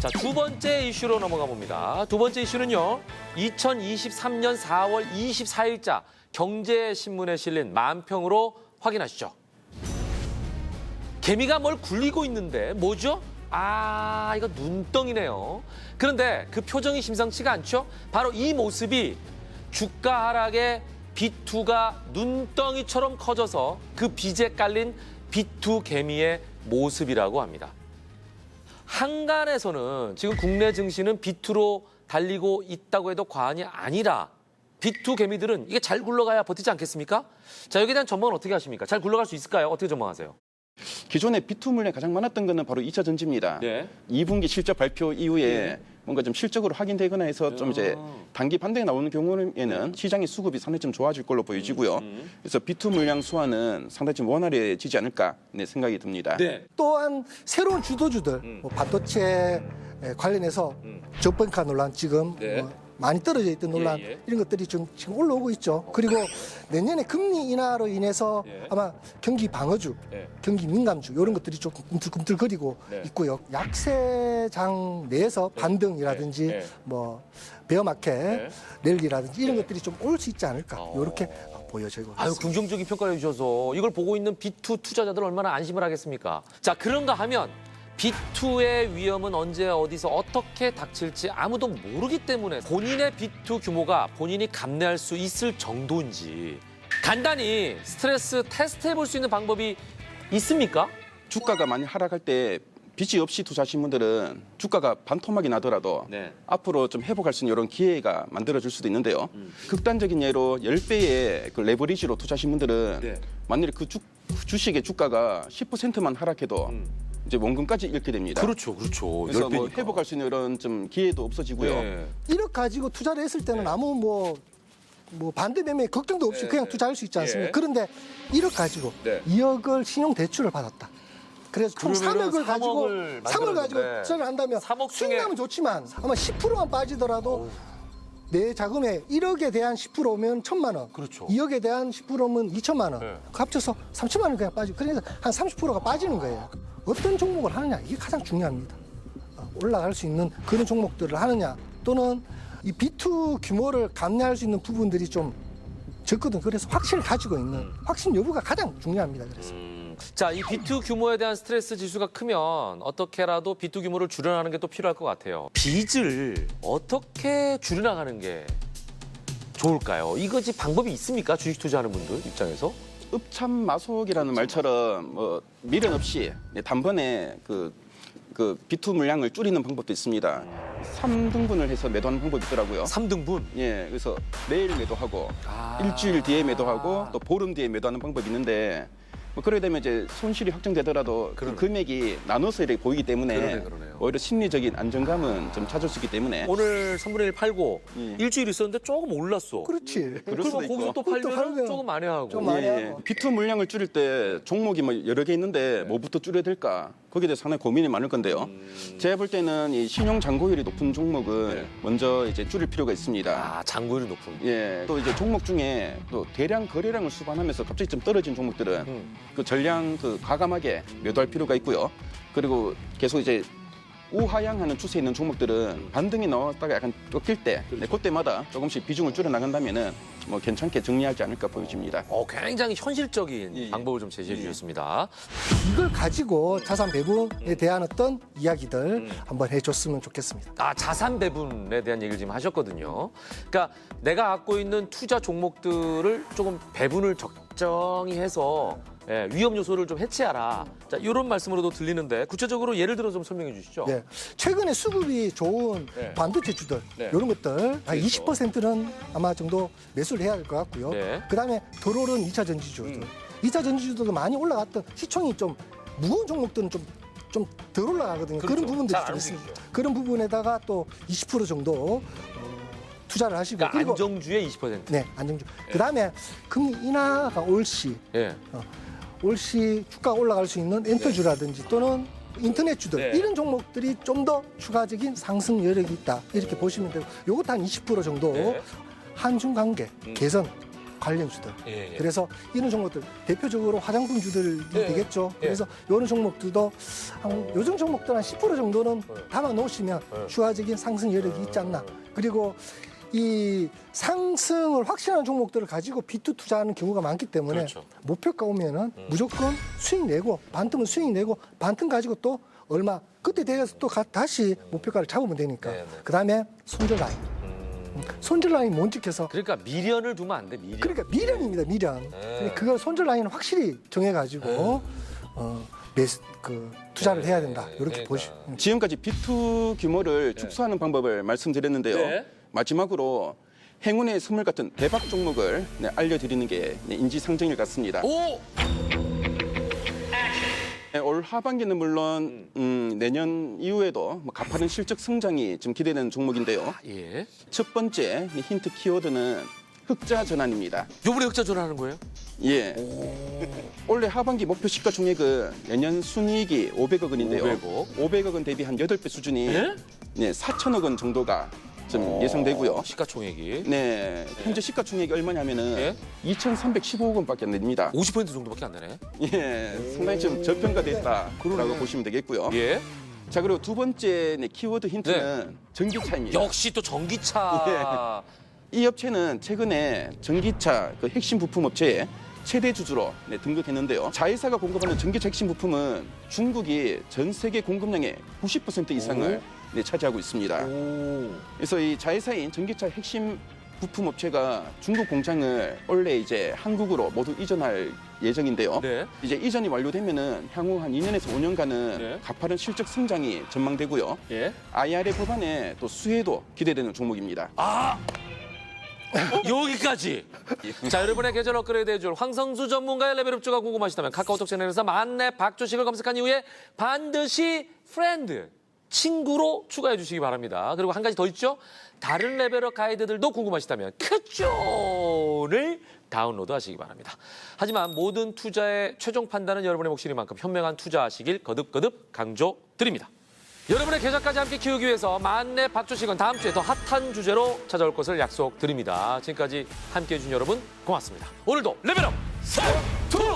자, 두 번째 이슈로 넘어가 봅니다. 두 번째 이슈는요. 2023년 4월 24일자 경제신문에 실린 만평으로 확인하시죠. 개미가 뭘 굴리고 있는데 뭐죠? 아, 이거 눈덩이네요. 그런데 그 표정이 심상치가 않죠? 바로 이 모습이 주가 하락에 B2가 눈덩이처럼 커져서 그 빚에 깔린 B2 개미의 모습이라고 합니다. 한간에서는 지금 국내 증시는 B2로 달리고 있다고 해도 과언이 아니라 B2 개미들은 이게 잘 굴러가야 버티지 않겠습니까? 자, 여기에 대한 전망은 어떻게 하십니까? 잘 굴러갈 수 있을까요? 어떻게 전망하세요? 기존에 B2 물량이 가장 많았던 거는 바로 2차 전지입니다. 네. 2분기 실적 발표 이후에 뭔가 좀 실적으로 확인되거나 해서 좀 이제 단기 반등이 나오는 경우에는 시장의 수급이 상당히 좀 좋아질 걸로 보여지고요. 그래서 B2 물량 수화는 상당히 좀 원활해지지 않을까 생각이 듭니다. 네. 또한 새로운 주도주들, 뭐 반도체 관련해서 저평가 논란 지금 네. 많이 떨어져 있던 논란 예. 이런 것들이 지금 올라오고 있죠. 그리고 내년에 금리 인하로 인해서 예. 아마 경기 방어주, 예. 경기 민감주 이런 것들이 좀 꿈틀꿈틀거리고 네. 있고요. 약세장 내에서 반등이라든지 예. 뭐 베어마켓 랠리라든지 이런 것들이 좀 올 수 있지 않을까 이렇게 보여지고 아유, 있습니다. 긍정적인 평가를 해주셔서 이걸 보고 있는 B2 투자자들은 얼마나 안심을 하겠습니까? 자, 그런가 하면 B2의 위험은 언제 어디서 어떻게 닥칠지 아무도 모르기 때문에 본인의 B2 규모가 본인이 감내할 수 있을 정도인지 간단히 스트레스 테스트해 볼 수 있는 방법이 있습니까? 주가가 많이 하락할 때 빚이 없이 투자하신 분들은 주가가 반토막이 나더라도 네. 앞으로 좀 회복할 수 있는 이런 기회가 만들어질 수도 있는데요. 극단적인 예로 10배의 그 레버리지로 투자하신 분들은 네. 만일에 그 주식의 주가가 10%만 하락해도 이제 원금까지 잃게 됩니다. 그렇죠. 그래서 10배니까. 뭐 회복할 수 있는 이런 좀 기회도 없어지고요. 네. 1억 가지고 투자를 했을 때는 아무 뭐 반대 매매 걱정도 없이 그냥 투자할 수 있지 않습니까? 예. 그런데 1억 가지고 네. 2억을 신용 대출을 받았다. 그래서 총 그러면은 3억을 가지고 3억을 3억 가지고 만들었는데 투자를 한다면 3억 수익 중에 나면 좋지만 아마 10%만 빠지더라도 내 자금의 1억에 대한 10%면 1,000만 원, 그렇죠. 2억에 대한 10%면 2천만 원, 네. 그 합쳐서 3천만 원 그냥 빠지고 그래서 한 30%가 빠지는 거예요. 어떤 종목을 하느냐 이게 가장 중요합니다. 올라갈 수 있는 그런 종목들을 하느냐 또는 이 B2 규모를 감내할 수 있는 부분들이 좀 적거든. 그래서 확신을 가지고 있는 확신 여부가 가장 중요합니다. 그래서. 자, 이 B2 규모에 대한 스트레스 지수가 크면 어떻게라도 B2 규모를 줄여나가는 게 또 필요할 것 같아요. 빚을 어떻게 줄여나가는 게 좋을까요? 이거지 방법이 있습니까? 주식 투자하는 분들 입장에서? 읍참마속이라는 말처럼 뭐 미련 없이 단번에 그 B2 물량을 줄이는 방법도 있습니다. 3등분을 해서 매도하는 방법이 있더라고요. 3등분. 예, 그래서 내일 매도하고 아. 일주일 뒤에 매도하고 또 보름 뒤에 매도하는 방법이 있는데 뭐 그러게 되면 이제 손실이 확정되더라도 그 금액이 나눠서 이렇게 보이기 때문에 그러네요. 오히려 심리적인 안정감은 좀 찾을 수 있기 때문에 오늘 3분의 1 팔고 예. 일주일 있었는데 조금 올랐어. 그렇지. 그럴 수도 그러면 거기서 있고. 또 그것도 팔면 팔면 조금 많이 하고. 좀 많이 예, 하고. B2 물량을 줄일 때 종목이 뭐 여러 개 있는데 뭐부터 줄여야 될까? 거기에 대해서 상당히 고민이 많을 건데요. 제가 볼 때는 이 신용 잔고율이 높은 종목을 먼저 이제 줄일 필요가 있습니다. 아, 잔고율이 높은. 예, 또 이제 종목 중에 또 대량 거래량을 수반하면서 갑자기 좀 떨어진 종목들은 그 전량 그 과감하게 매도할 필요가 있고요. 그리고 계속 이제 우하향하는 추세에 있는 종목들은 반등이 나왔다가 약간 꺾일 때, 그때마다 조금씩 비중을 줄여 나간다면은 뭐 괜찮게 정리하지 않을까 보여집니다. 굉장히 현실적인 예. 방법을 좀 제시해 주셨습니다. 이걸 가지고 자산 배분에 대한 어떤 이야기들 한번 해줬으면 좋겠습니다. 아, 자산 배분에 대한 얘기를 지금 하셨거든요. 그러니까 내가 갖고 있는 투자 종목들을 조금 배분을 적정히 해서 위험 요소를 좀 해치하라. 자, 이런 말씀으로도 들리는데 구체적으로 예를 들어 좀 설명해 주시죠. 예. 최근에 수급이 좋은 네. 반도체주들 네. 이런 것들 한 그렇죠. 20%는 아마 정도 매수를 해야 될 것 같고요. 네. 그다음에 덜 오른 2차 전지주들. 2차 전지주들도 많이 올라갔던 시총이 좀 무거운 종목들은 좀 덜 올라가거든요. 그렇죠. 그런 부분들이 잘안 좀 있습니다. 움직이죠. 그런 부분에다가 또 20% 정도 투자를 하시고 그러니까 그리고 안정주의 20%. 네, 안정주. 그다음에 금리 인하가 올시 예. 올시 주가가 올라갈 수 있는 엔터주라든지 또는 인터넷주들 네. 이런 종목들이 좀 더 추가적인 상승 여력이 있다 이렇게 보시면 되고 요것도 한 20% 정도 네. 한중 관계 개선 관련주들. 예, 예. 그래서 이런 종목들 대표적으로 화장품주들이 예, 되겠죠. 예. 그래서 이런 종목들도 요즘 종목들 한 10% 정도는 담아 놓으시면 추가적인 상승 여력이 있지 않나. 그리고 이 상승을 확신하는 종목들을 가지고 비투 투자하는 경우가 많기 때문에 그렇죠. 목표가 오면은 무조건 수익 내고 반틈은 수익 내고 반틈 가지고 또 얼마 그때 대해서 또 다시 목표가를 잡으면 되니까. 네, 네. 그다음에 손절 라인. 손절 라인 못 지켜서 그러니까 미련을 두면 안 돼, 미련. 그러니까 미련입니다, 미련. 근데 그걸 손절 라인을 확실히 정해가지고 투자를 해야 된다. 이렇게 그러니까. 보시. 지금까지 비투 규모를 축소하는 방법을 말씀드렸는데요. 네. 마지막으로 행운의 선물 같은 대박 종목을 알려드리는 게 인지상정일 같습니다. 오! 올 하반기는 물론 내년 이후에도 가파른 실적 성장이 좀 기대되는 종목인데요. 예. 첫 번째 힌트 키워드는 흑자 전환입니다. 요번에 흑자 전환하는 거예요? 예. 올해 하반기 목표 시가총액은 내년 순이익이 500억 원인데요. 500억 원 대비 한 8배 수준이 예? 네, 4천억 원 정도가 좀 예상되고요. 시가총액이 네, 현재 시가총액이 얼마냐면은 예? 2,315억 원밖에 안 됩니다. 50% 정도밖에 안 되네. 예, 상당히 좀 저평가됐다라고 보시면 되겠고요. 예. 자, 그리고 두 번째 키워드 힌트는 전기차입니다. 역시 또 전기차. 이 업체는 최근에 전기차 그 핵심 부품 업체에 최대 주주로 등극했는데요. 자회사가 공급하는 전기차 핵심 부품은 중국이 전 세계 공급량의 90% 이상을 차지하고 있습니다. 그래서 이 자회사인 전기차 핵심 부품 업체가 중국 공장을 원래 이제 한국으로 모두 이전할 예정인데요. 네. 이제 이전이 완료되면은 향후 한 2년에서 5년간은 네. 가파른 실적 성장이 전망되고요. 예. IRA 법안의 또 수혜도 기대되는 종목입니다. 여기까지. 자, 여러분의 계절 업그레이드 해줄 황성수 전문가의 레벨업주가 궁금하시다면 카카오톡 채널에서 만렙 박주식을 검색한 이후에 반드시 프렌드, 친구로 추가해 주시기 바랍니다. 그리고 한 가지 더 있죠? 다른 레벨업 가이드들도 궁금하시다면 크존을 다운로드 하시기 바랍니다. 하지만 모든 투자의 최종 판단은 여러분의 몫이니만큼 현명한 투자하시길 거듭거듭 강조드립니다. 여러분의 계좌까지 함께 키우기 위해서 만렙 박주식은 다음 주에 더 핫한 주제로 찾아올 것을 약속드립니다. 지금까지 함께해 주신 여러분 고맙습니다. 오늘도 레벨업 3, 2,